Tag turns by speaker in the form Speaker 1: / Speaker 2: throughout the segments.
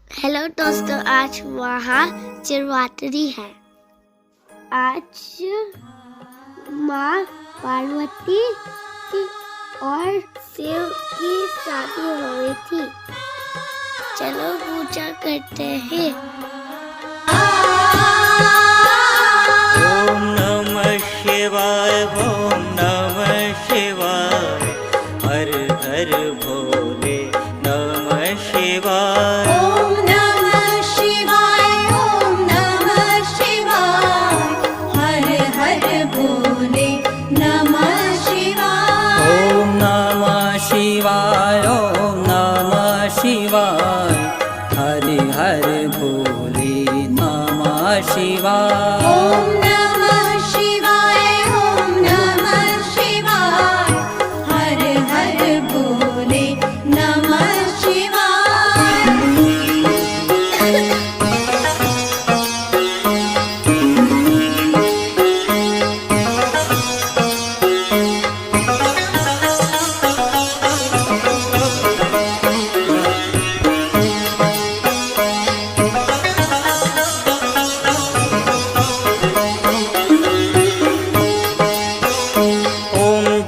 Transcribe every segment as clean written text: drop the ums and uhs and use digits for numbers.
Speaker 1: Hello दोस्तों, आज महाशिवरात्रि है। आज माँ पार्वती की और शिव की शादी हो रही थी। चलो पूजा करते हैं।
Speaker 2: ओम नमः शिवाय, ओम नमः शिवाय, हर हर भोले नमः शिवाय।
Speaker 3: ओम नमः शिवाय, ओम नमः शिवाय, हर हर भोले नमः शिवाय।
Speaker 2: ओम नमः शिवाय, ओम नमः शिवाय, हरि हर भोले नमः शिवाय।
Speaker 3: ओम नमः शिवाय, ओम नमः शिवाय, हर हर भोले नमः शिवाय।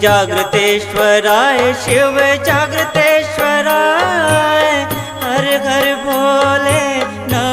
Speaker 2: जागृतेश्वराय शिव जागृतेश्वराय, हर हर भोले नमः